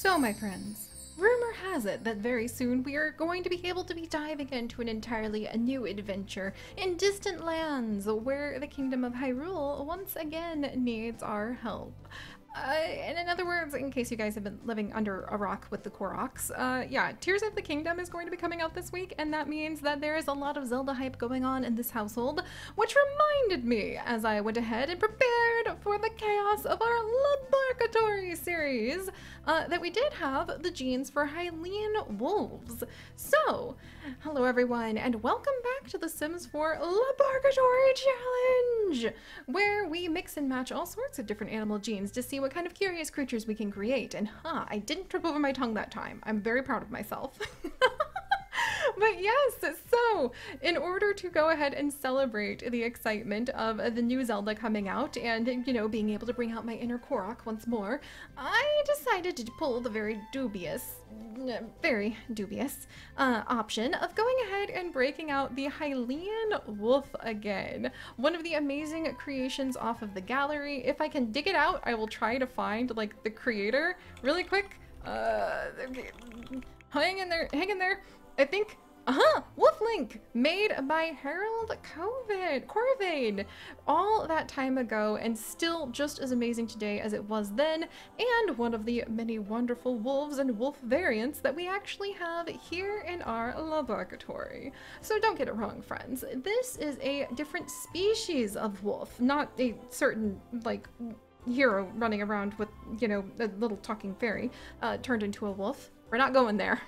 So, my friends, rumor has it that very soon we are going to be able to be diving into an entirely new adventure in distant lands where the Kingdom of Hyrule once again needs our help. And in other words, in case you guys have been living under a rock with the Koroks, yeah, Tears of the Kingdom is going to be coming out this week, and that means that there is a lot of Zelda hype going on in this household, which reminded me as I went ahead and prepared for the chaos of our LaBARKatory series, that we did have the genes for Hylian wolves. So, hello everyone, and welcome back to the Sims 4 LaBARKatory Challenge, where we mix and match all sorts of different animal genes to see what kind of curious creatures we can create. And I didn't trip over my tongue that time. I'm very proud of myself. But yes, so in order to go ahead and celebrate the excitement of the new Zelda coming out and, you know, being able to bring out my inner Korok once more, I decided to pull the very dubious option of going ahead and breaking out the Hylian wolf again. One of the amazing creations off of the gallery. If I can dig it out, I will try to find, like, the creator really quick. Hang in there. I think, Wolf Link, made by Harold Corvade, all that time ago, and still just as amazing today as it was then, and one of the many wonderful wolves and wolf variants that we actually have here in our LaBARKatory. So don't get it wrong, friends. This is a different species of wolf, not a certain, like, hero running around with, you know, a little talking fairy turned into a wolf. We're not going there.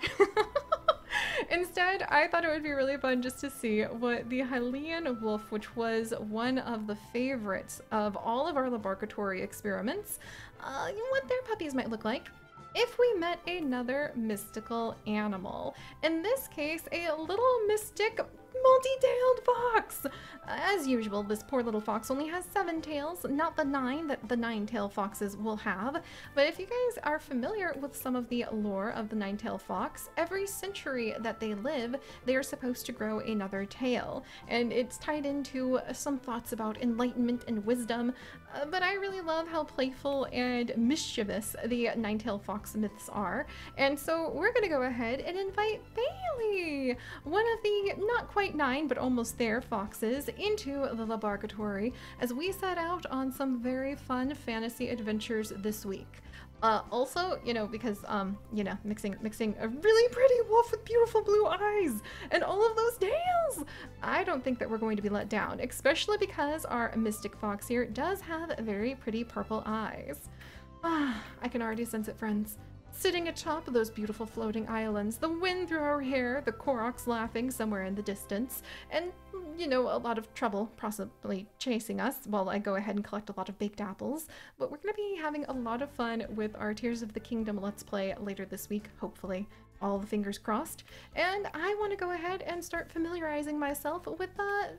Instead, I thought it would be really fun just to see what the Hylian wolf, which was one of the favorites of all of our LaBARKatory experiments, what their puppies might look like if we met another mystical animal. In this case, a little mystic multi-tailed fox. As usual, this poor little fox only has 7 tails, not the 9 that the 9-tailed foxes will have. But if you guys are familiar with some of the lore of the 9-tailed fox, every century that they live, they are supposed to grow another tail. And it's tied into some thoughts about enlightenment and wisdom. But I really love how playful and mischievous the 9-tailed fox myths are. And so we're going to go ahead and invite Bailey, one of the not quite 9 but almost there foxes, into the LaBARKatory as we set out on some very fun fantasy adventures this week. Also, you know, because, you know, mixing a really pretty wolf with beautiful blue eyes and all of those tails, I don't think that we're going to be let down, especially because our mystic fox here does have very pretty purple eyes. I can already sense it, friends. Sitting atop of those beautiful floating islands, the wind through our hair, the Koroks laughing somewhere in the distance, and, you know, a lot of trouble possibly chasing us while I go ahead and collect a lot of baked apples. But we're going to be having a lot of fun with our Tears of the Kingdom Let's Play later this week, hopefully. All the fingers crossed. And I want to go ahead and start familiarizing myself with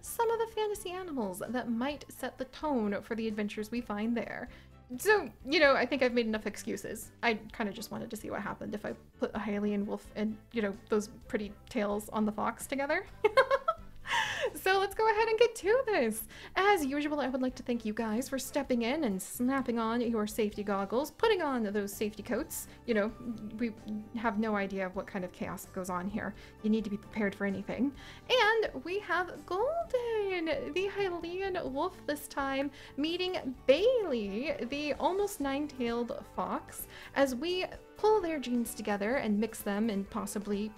some of the fantasy animals that might set the tone for the adventures we find there. So, you know, I think I've made enough excuses. I kind of just wanted to see what happened if I put a Hylian wolf and, you know, those pretty tails on the fox together. So let's go ahead and get to this. As usual, I would like to thank you guys for stepping in and snapping on your safety goggles, putting on those safety coats. You know, we have no idea of what kind of chaos goes on here. You need to be prepared for anything. And we have Golden, the Hylian wolf this time, meeting Bailey, the almost 9-tailed fox, as we pull their genes together and mix them and possibly...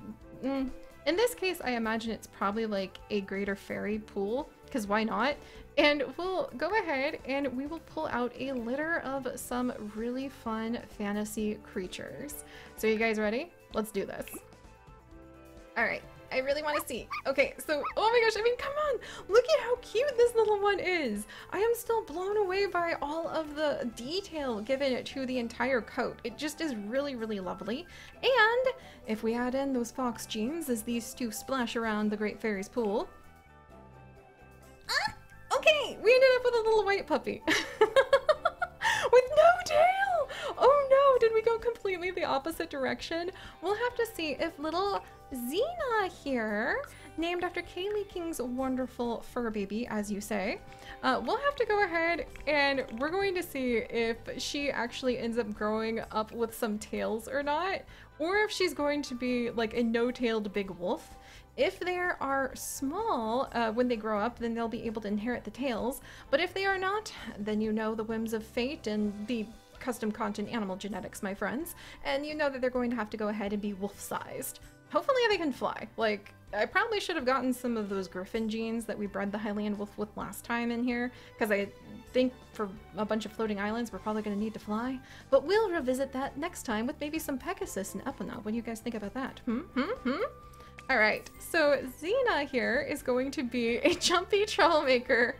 in this case, I imagine it's probably like a greater fairy pool, because why not? And we'll go ahead and we will pull out a litter of some really fun fantasy creatures. So you guys ready? Let's do this. All right. I really want to see. Okay, so, oh my gosh, I mean, come on! Look at how cute this little one is! I am still blown away by all of the detail given to the entire coat. It just is really, really lovely. And if we add in those fox genes as these two splash around the Great Fairy's pool... okay, we ended up with a little white puppy. With no tail! Oh no, did we go completely the opposite direction? We'll have to see if little Xena here named after Kaylee King's wonderful fur baby, as you say. We'll have to go ahead and we're going to see if she actually ends up growing up with some tails or not, or if she's going to be like a no-tailed big wolf. If they are small when they grow up, then they'll be able to inherit the tails. But if they are not, then you know the whims of fate and the custom content animal genetics, my friends. And you know that they're going to have to go ahead and be wolf-sized. Hopefully they can fly. Like, I probably should have gotten some of those griffin genes that we bred the Hylian wolf with last time in here, because I think for a bunch of floating islands we're probably going to need to fly. But we'll revisit that next time with maybe some Pegasus and Epona. What do you guys think about that? Alright, so Xena here is going to be a jumpy troublemaker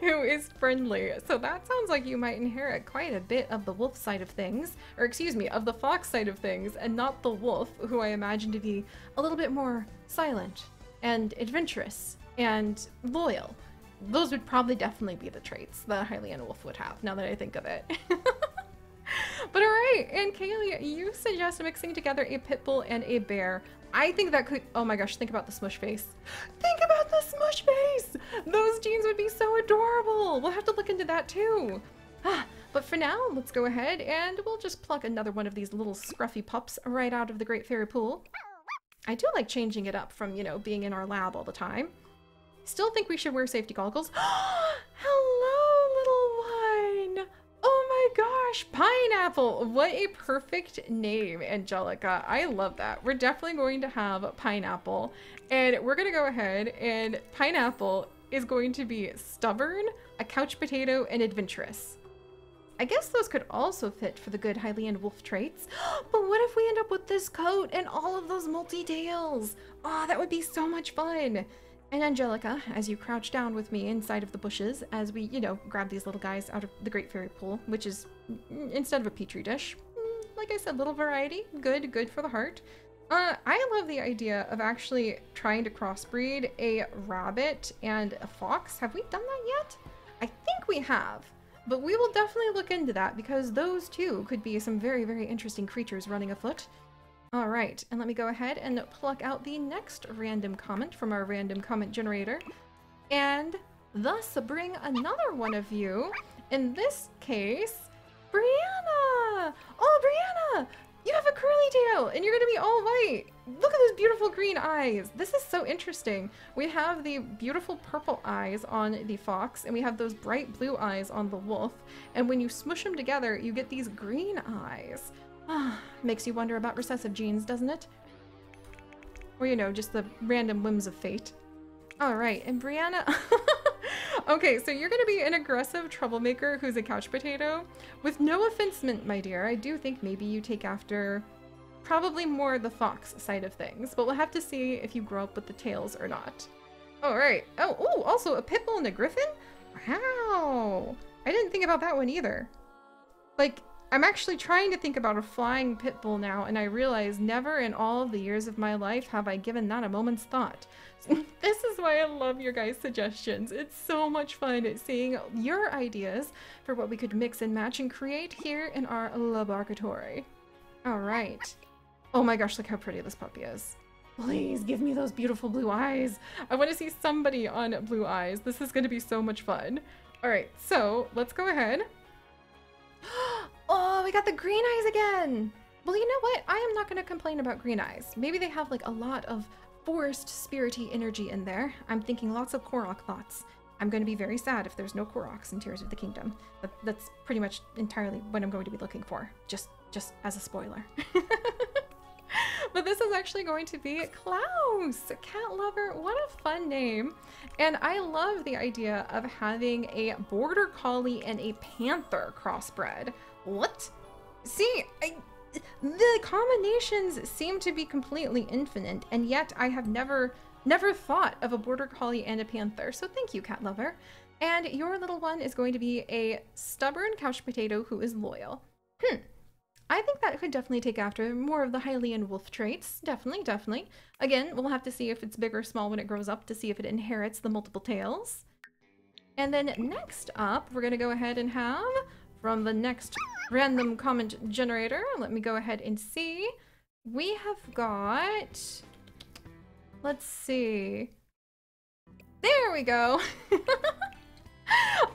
who is friendly. So that sounds like you might inherit quite a bit of the wolf side of things, or excuse me, of the fox side of things, and not the wolf, who I imagine to be a little bit more silent and adventurous and loyal. Those would probably definitely be the traits that a Hylian wolf would have, now that I think of it. But alright, and Kaylee, you suggest mixing together a pit bull and a bear. I think that could, oh my gosh, think about the smush face. Think about the smush face! Those genes would be so adorable! We'll have to look into that too. But for now, let's go ahead and we'll just pluck another one of these little scruffy pups right out of the Great Fairy Pool. I do like changing it up from, you know, being in our lab all the time. Still think we should wear safety goggles. Hello, little one! Oh my gosh, Pineapple! What a perfect name, Angelica. I love that. We're definitely going to have Pineapple, and we're gonna go ahead and Pineapple is going to be stubborn, a couch potato, and adventurous. I guess those could also fit for the good Hylian wolf traits, but what if we end up with this coat and all of those multi-tails? Oh, that would be so much fun. And Angelica, as you crouch down with me inside of the bushes as we, you know, grab these little guys out of the Great Fairy Pool, which is, instead of a petri dish, like I said, little variety, good for the heart. I love the idea of actually trying to crossbreed a rabbit and a fox. Have we done that yet? I think we have, but we will definitely look into that because those two could be some very, very interesting creatures running afoot. All right, and let me go ahead and pluck out the next random comment from our random comment generator, and thus bring another one of you, in this case, Brianna! Oh, Brianna! You have a curly tail, and you're gonna be all white! Look at those beautiful green eyes! This is so interesting. We have the beautiful purple eyes on the fox, and we have those bright blue eyes on the wolf, and when you smush them together, you get these green eyes. Makes you wonder about recessive genes, doesn't it? Or, you know, just the random whims of fate. Alright, and Brianna... Okay, so you're gonna be an aggressive troublemaker who's a couch potato. With no offense meant, my dear, I do think maybe you take after probably more the fox side of things, but we'll have to see if you grow up with the tails or not. Alright. Oh, also a pit bull and a griffin? Wow! I didn't think about that one either. Like, I'm actually trying to think about a flying pit bull now, and I realize never in all of the years of my life have I given that a moment's thought. This is why I love your guys' suggestions. It's so much fun seeing your ideas for what we could mix and match and create here in our LaBARKatory. Alright. Oh my gosh, look how pretty this puppy is. Please give me those beautiful blue eyes. I want to see somebody on blue eyes. This is going to be so much fun. Alright, so let's go ahead. Oh, we got the green eyes again! Well, you know what? I am not going to complain about green eyes. Maybe they have like a lot of forest spirity energy in there. I'm thinking lots of Korok thoughts. I'm going to be very sad if there's no Koroks in Tears of the Kingdom. That's pretty much entirely what I'm going to be looking for. Just as a spoiler. But this is actually going to be Klaus, cat lover. What a fun name. And I love the idea of having a border collie and a panther crossbred. What? See, the combinations seem to be completely infinite, and yet I have never thought of a border collie and a panther. So thank you, cat lover. And your little one is going to be a stubborn couch potato who is loyal. I think that could definitely take after more of the Hylian wolf traits. Definitely. Again, we'll have to see if it's big or small when it grows up to see if it inherits the multiple tails. And then next up, we're going to go ahead and have, from the next random comment generator, let me go ahead and see. We have got... Let's see. There we go.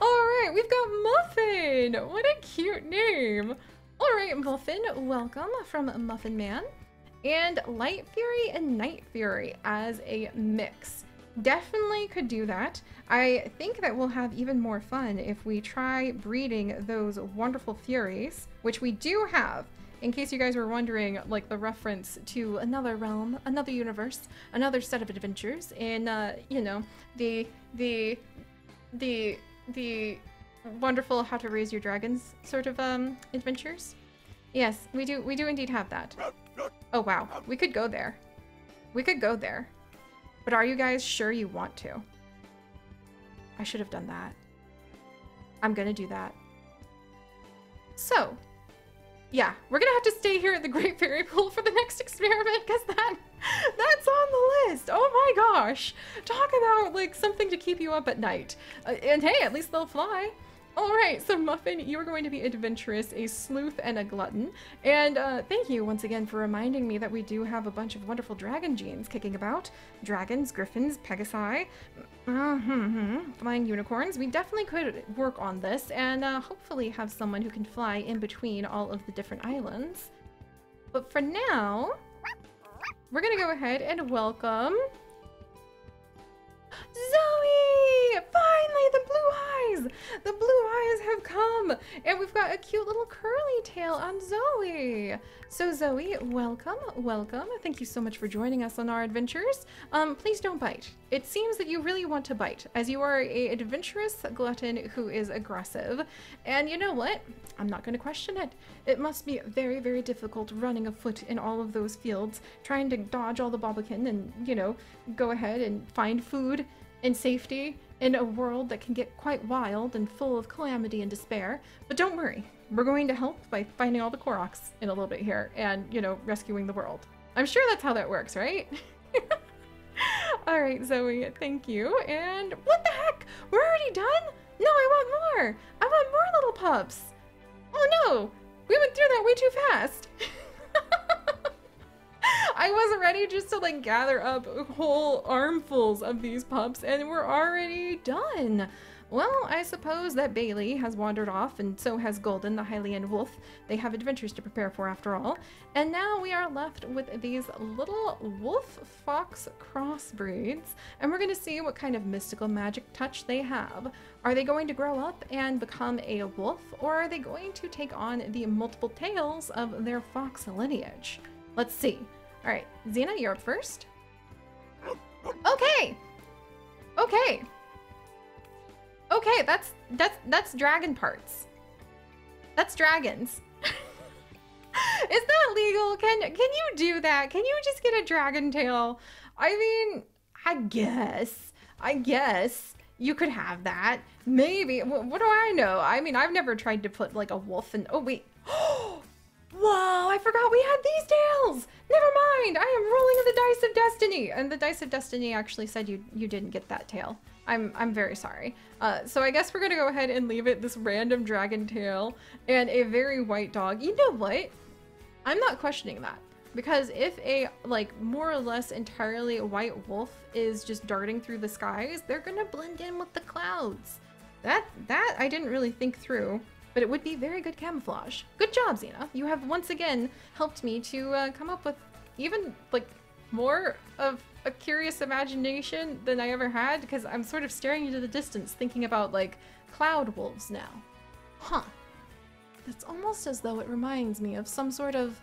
All right, we've got Muffin. What a cute name. All right, Muffin, welcome from Muffin Man. And Light Fury and Night Fury as a mix. Definitely could do that. I think that we'll have even more fun if we try breeding those wonderful Furies, which we do have. In case you guys were wondering, like the reference to another realm, another universe, another set of adventures in, you know, the wonderful how to raise your dragons sort of adventures. Yes, we do indeed have that. Oh wow, we could go there. We could go there. But are you guys sure you want to? I should have done that. I'm gonna do that. So, yeah, we're gonna have to stay here at the Great Fairy Pool for the next experiment because that's on the list. Oh my gosh. Talk about like something to keep you up at night. And hey, at least they'll fly. All right, so Muffin, you are going to be adventurous, a sleuth, and a glutton. And thank you once again for reminding me that we do have a bunch of wonderful dragon genes kicking about. Dragons, griffins, pegasi, flying unicorns. We definitely could work on this and hopefully have someone who can fly in between all of the different islands. But for now, we're gonna go ahead and welcome Zoe! Finally, the blue eyes! The blue eyes have come! And we've got a cute little curly tail on Zoe! So Zoe, welcome, welcome. Thank you so much for joining us on our adventures. Please don't bite. It seems that you really want to bite, as you are a adventurous glutton who is aggressive. And you know what? I'm not going to question it. It must be very, very difficult running afoot in all of those fields, trying to dodge all the bobblekin and, you know, go ahead and find food and safety in a world that can get quite wild and full of calamity and despair. But don't worry, we're going to help by finding all the Koroks in a little bit here and, you know, rescuing the world. I'm sure that's how that works, right? All right, Zoe, thank you. And what the heck? We're already done? No, I want more. I want more little pups. Oh no, we went through that way too fast. I wasn't ready just to like gather up whole armfuls of these pups and we're already done. Well, I suppose that Bailey has wandered off and so has Golden, the Hylian wolf. They have adventures to prepare for after all. And now we are left with these little wolf-fox crossbreeds and we're going to see what kind of mystical magic touch they have. Are they going to grow up and become a wolf or are they going to take on the multiple tails of their fox lineage? Let's see. All right, Xena, you're up first. Okay. Okay. Okay, that's dragon parts. That's dragons. Is that legal? Can you do that? Can you just get a dragon tail? I mean, I guess you could have that. Maybe. What do I know? I mean, I've never tried to put like a wolf in. Oh wait. Whoa, I forgot we had these tails! Never mind, I am rolling the dice of destiny! And the dice of destiny actually said you didn't get that tail. I'm very sorry. So I guess we're gonna go ahead and leave it this random dragon tail and a very white dog. You know what? I'm not questioning that. Because if a, like, more or less entirely white wolf is just darting through the skies, they're gonna blend in with the clouds. That I didn't really think through. But it would be very good camouflage. Good job, Xena. You have once again helped me to come up with even like more of a curious imagination than I ever had because I'm sort of staring into the distance thinking about like cloud wolves now. Huh. It's almost as though it reminds me of some sort of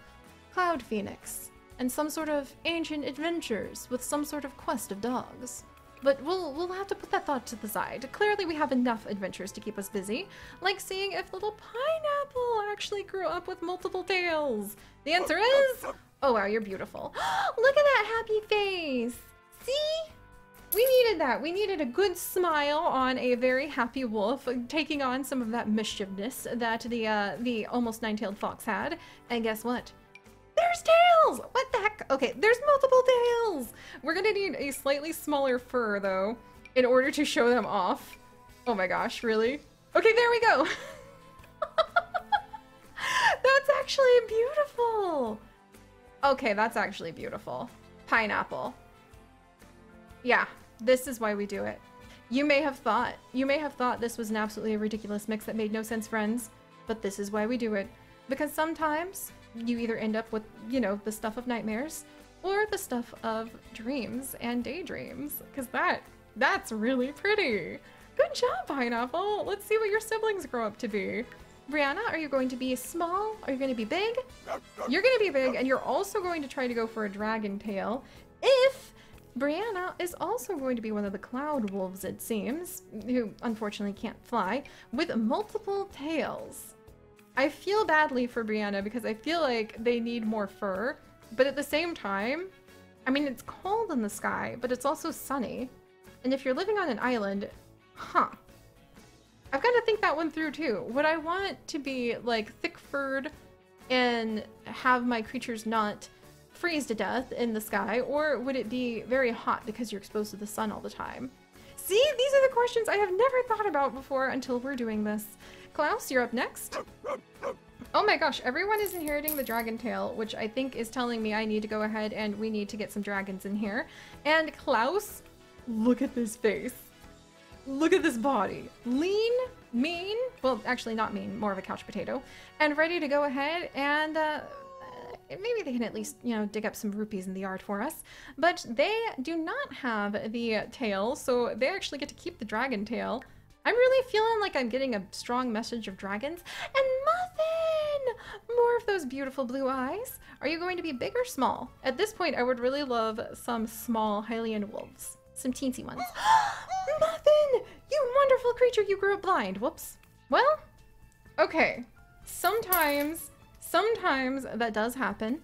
cloud phoenix and some sort of ancient adventures with some sort of quest of dogs. But we'll have to put that thought to the side. Clearly we have enough adventures to keep us busy, like seeing if little pineapple actually grew up with multiple tails. The answer is, oh wow, you're beautiful. Look at that happy face. See? We needed that. We needed a good smile on a very happy wolf, taking on some of that mischievousness that the almost nine-tailed fox had. And guess what? There's tails! What the heck? Okay, there's multiple tails! We're gonna need a slightly smaller fur, though, in order to show them off. Oh my gosh, really? Okay, there we go! That's actually beautiful! Okay, that's actually beautiful. Pineapple. Yeah, this is why we do it. You may have thought this was an absolutely ridiculous mix that made no sense, friends, but this is why we do it. Because sometimes you either end up with, you know, the stuff of nightmares or the stuff of dreams and daydreams, because that's really pretty. Good job, Pineapple. Let's see what your siblings grow up to be. Brianna, are you going to be small? Are you going to be big? You're going to be big, and you're also going to try to go for a dragon tail. If Brianna is also going to be one of the cloud wolves, it seems, who unfortunately can't fly, with multiple tails. I feel badly for Brianna because I feel like they need more fur, but at the same time, I mean, it's cold in the sky, but it's also sunny. And if you're living on an island, huh. I've got to think that one through too. Would I want to be like thick-furred and have my creatures not freeze to death in the sky, or would it be very hot because you're exposed to the sun all the time? See, these are the questions I have never thought about before until we're doing this. Klaus, you're up next. Oh my gosh, everyone is inheriting the dragon tail, which I think is telling me I need to go ahead and we need to get some dragons in here. And Klaus, look at this face. Look at this body. Lean, mean, well, actually not mean, more of a couch potato, and ready to go ahead and maybe they can at least, you know, dig up some rupees in the yard for us. But they do not have the tail, so they actually get to keep the dragon tail. I'm really feeling like I'm getting a strong message of dragons. And Muffin! More of those beautiful blue eyes. Are you going to be big or small? At this point, I would really love some small Hylian wolves. Some teensy ones. Muffin! You wonderful creature, you grew up blind. Whoops. Well, okay. Sometimes that does happen,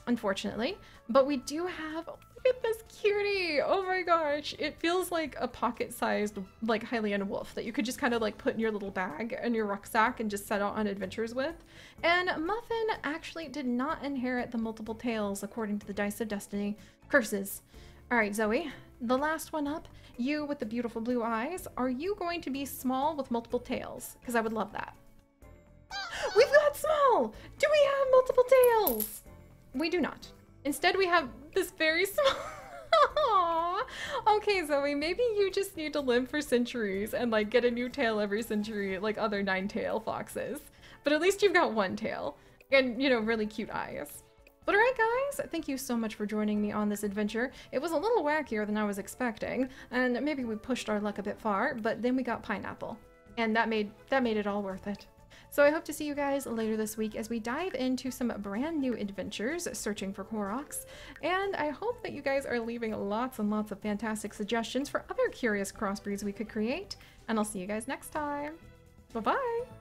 unfortunately. But we do have, look at this cutie! Oh my gosh, it feels like a pocket-sized, like, Hylian wolf that you could just kind of like put in your little bag and your rucksack and just set out on adventures with. And Muffin actually did not inherit the multiple tails according to the Dice of Destiny curses. Alright, Zoe, the last one up, you with the beautiful blue eyes, are you going to be small with multiple tails? Because I would love that. We've got small! Do we have multiple tails? We do not. Instead, we have this very small... Aww. Okay, Zoe, maybe you just need to live for centuries and like get a new tail every century like other 9-tail foxes. But at least you've got one tail and, you know, really cute eyes. But alright guys, thank you so much for joining me on this adventure. It was a little wackier than I was expecting, and maybe we pushed our luck a bit far, but then we got pineapple. And that made it all worth it. So I hope to see you guys later this week as we dive into some brand new adventures searching for Koroks. And I hope that you guys are leaving lots and lots of fantastic suggestions for other curious crossbreeds we could create. And I'll see you guys next time. Bye-bye!